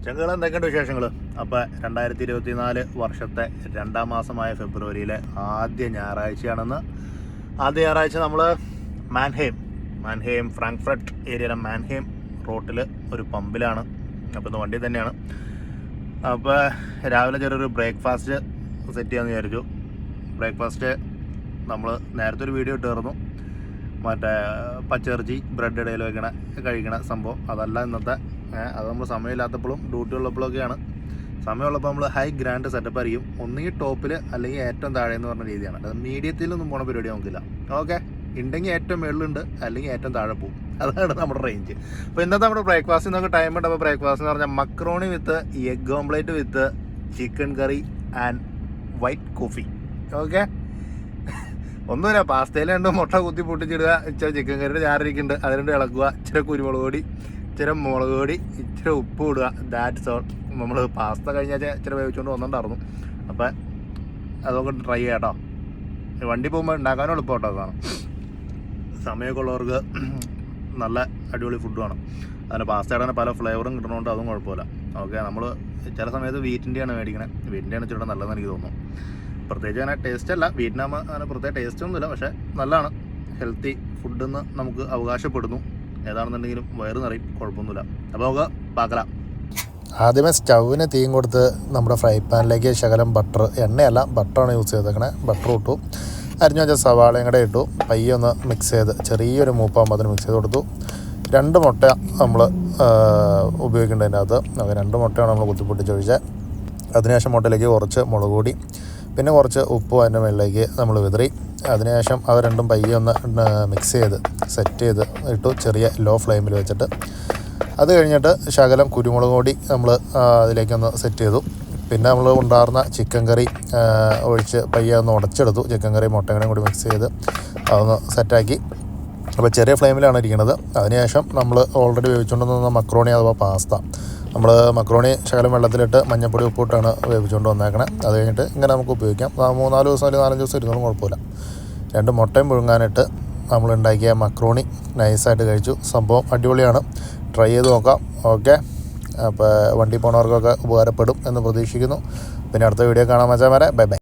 ചങ്കുകൾ എന്തൊക്കെയുണ്ട് വിശേഷങ്ങൾ? അപ്പോൾ 2024 വർഷത്തെ 2-ാം മാസമായ ഫെബ്രുവരിയിലെ ആദ്യ ഞായറാഴ്ചയാണെന്ന്. ആദ്യ ഞായറാഴ്ച നമ്മൾ മാൻഹെയിം ഫ്രാങ്ക്ഫർട്ട് ഏരിയയിലെ മാൻഹെയിം റോട്ടിൽ ഒരു പമ്പിലാണ്. അപ്പോൾ ഇന്ന് വണ്ടി തന്നെയാണ്. അപ്പോൾ രാവിലെ ചെറിയൊരു ബ്രേക്ക്ഫാസ്റ്റ് സെറ്റ് ചെയ്യാമെന്ന് വിചാരിച്ചു. ബ്രേക്ക്ഫാസ്റ്റ് നമ്മൾ നേരത്തെ ഒരു വീഡിയോ ഇട്ടായിരുന്നു, മറ്റേ പച്ചിറച്ചി ബ്രെഡ് ഇടയിൽ കഴിക്കണ സംഭവം. അതല്ല ഇന്നത്തെ. അത് നമ്മൾ സമയമില്ലാത്തപ്പോഴും ഡ്യൂട്ടി ഉള്ളപ്പോഴൊക്കെയാണ്. സമയമുള്ളപ്പോൾ നമ്മൾ ഹൈ ഗ്രാൻഡ് സെറ്റപ്പ് ആയിരിക്കും. ഒന്നുകിൽ ടോപ്പിൽ അല്ലെങ്കിൽ ഏറ്റവും താഴെ എന്ന് പറഞ്ഞ രീതിയാണ്. അത് മീഡിയത്തിലൊന്നും പോണ പരിപാടി നമുക്കില്ല. ഓക്കെ, ഉണ്ടെങ്കിൽ ഏറ്റവും മുകളിലുണ്ട്, അല്ലെങ്കിൽ ഏറ്റവും താഴെ പോകും. അതാണ് നമ്മുടെ റേഞ്ച്. അപ്പോൾ ഇന്നത്തെ നമ്മുടെ ബ്രേക്ക്ഫാസ്റ്റ് നമുക്ക് ടൈം ഉണ്ട്. അപ്പോൾ ബ്രേക്ക്ഫാസ്റ്റ് എന്ന് പറഞ്ഞാൽ macaroni with egg omelette with chicken curry and white coffee. Okay, ഒന്നുമില്ല, പാസ്തയിൽ 2 മുട്ട കുത്തി പൊട്ടിച്ചിടുക, ഇച്ചിരി ചിക്കൻ കറിയുടെ ചാറിരിക്കുന്നുണ്ട്, അത് 2 ഇളക്കുക, ഇച്ചിരി കുരുമുളക് പൊടി, ഇച്ചിരി മുളക് പൊടി, ഇച്ചിരി ഉപ്പ് ഇടുക. That's all. നമ്മൾ പാസ്ത കഴിഞ്ഞാൽ ഇച്ചിരി വേവിച്ചുകൊണ്ട് വന്നിട്ടുണ്ടായിരുന്നു. അപ്പോൾ അതൊക്കെ ട്രൈ ചെയ്യാം കേട്ടോ. വണ്ടി പോകുമ്പോൾ ഉണ്ടാക്കാനും എളുപ്പം കേട്ടോ. അതാണ് സമയമൊക്കെ ഉള്ളവർക്ക് നല്ല അടിപൊളി ഫുഡ് വേണം. അതിന് പാസ്തയുടെ തന്നെ പല ഫ്ലേവറും കിട്ടണോണ്ട് അതും കുഴപ്പമില്ല. ഓക്കെ, നമ്മൾ ചില സമയത്ത് വീറ്റിൻ്റെയാണ് മേടിക്കണത്. വീറ്റിൻ്റെയാണ് ഇച്ചിരി നല്ലതെന്ന് എനിക്ക് തോന്നുന്നു. പ്രത്യേകിച്ച് അങ്ങനെ ടേസ്റ്റ് അല്ല, വീറ്റിനാകുമ്പോൾ അങ്ങനെ പ്രത്യേക ടേസ്റ്റ് ഒന്നുമില്ല, പക്ഷേ നല്ലതാണ്. ഹെൽത്തി ഫുഡെന്ന് നമുക്ക് അവകാശപ്പെടുന്നു. ഏതാണെന്നുണ്ടെങ്കിലും വയറ് നിറയും, കുഴപ്പമൊന്നുമില്ല. അപ്പോൾ നമുക്ക് പാക്കലാം. ആദ്യമേ സ്റ്റൗവിന് തീയും കൊടുത്ത് നമ്മുടെ ഫ്രൈ പാനിലേക്ക് ശകലം ബട്ടർ, എണ്ണയല്ല ബട്ടറാണ് യൂസ് ചെയ്തേക്കണേ. ബട്ടർ ഇട്ടു, അരിഞ്ഞു വെച്ച സവാളയും കൂടെ ഇട്ടു, പയ്യെ ഒന്ന് മിക്സ് ചെയ്ത് ചെറിയൊരു മൂപ്പാകുമ്പോൾ അതിന് മിക്സ് ചെയ്ത് കൊടുത്തു. 2 മുട്ട നമ്മൾ ഉപയോഗിക്കേണ്ടതിനകത്ത്. അങ്ങനെ 2 മുട്ടയാണ് നമ്മൾ കുത്തിപ്പൊട്ടിച്ചൊഴിച്ചത്. അതിനുശേഷം മുട്ടയിലേക്ക് കുറച്ച് മുളക് പൊടി, പിന്നെ കുറച്ച് ഉപ്പും അതിൻ്റെ മുകളിലേക്ക് നമ്മൾ വിതറി. അതിനുശേഷം അത് രണ്ടും പയ്യെ ഒന്ന് മിക്സ് ചെയ്ത് സെറ്റ് ചെയ്ത് ഇട്ടു, ചെറിയ ലോ ഫ്ലെയിമിൽ വെച്ചിട്ട്. അത് കഴിഞ്ഞിട്ട് ശകലം കുരുമുളക് പൊടി നമ്മൾ അതിലേക്കൊന്ന് സെറ്റ് ചെയ്തു. പിന്നെ നമ്മൾ ഉണ്ടായിരുന്ന ചിക്കൻ കറി ഒഴിച്ച് പയ്യെ ഒന്ന് ഉടച്ചെടുത്തു. ചിക്കൻ കറി മുട്ടയും കൂടി മിക്സ് ചെയ്ത് അതൊന്ന് സെറ്റാക്കി. അപ്പോൾ ചെറിയ ഫ്ലെയിമിലാണ് ഇരിക്കുന്നത്. അതിനുശേഷം നമ്മൾ ഓൾറെഡി വേവിച്ചുകൊണ്ടുവന്ന മക്രോണി അഥവാ പാസ്ത, നമ്മൾ മക്രോണി ശകലം വെള്ളത്തിലിട്ട് മഞ്ഞപ്പൊടി ഉപ്പിട്ടാണ് വേവിച്ചുകൊണ്ട് വന്നേക്കണേ. അത് കഴിഞ്ഞിട്ട് ഇങ്ങനെ നമുക്ക് ഉപയോഗിക്കാം. 3-4 ദിവസം അല്ലെങ്കിൽ 4-5 ദിവസം ഇരുന്നാലും കുഴപ്പമില്ല. 2 മുട്ടയും പുഴുങ്ങാനിട്ട് നമ്മൾ ഉണ്ടാക്കിയ മക്രോണി നൈസായിട്ട് കഴിച്ചു. സംഭവം അടിപൊളിയാണ്, ട്രൈ ചെയ്ത് നോക്കാം. ഓക്കെ, അപ്പോൾ വണ്ടി പോണവർക്കൊക്കെ ഉപകാരപ്പെടും എന്ന് പ്രതീക്ഷിക്കുന്നു. പിന്നെ അടുത്ത വീഡിയോ കാണാൻ വെച്ചാൽ വരെ ബൈ ബൈ.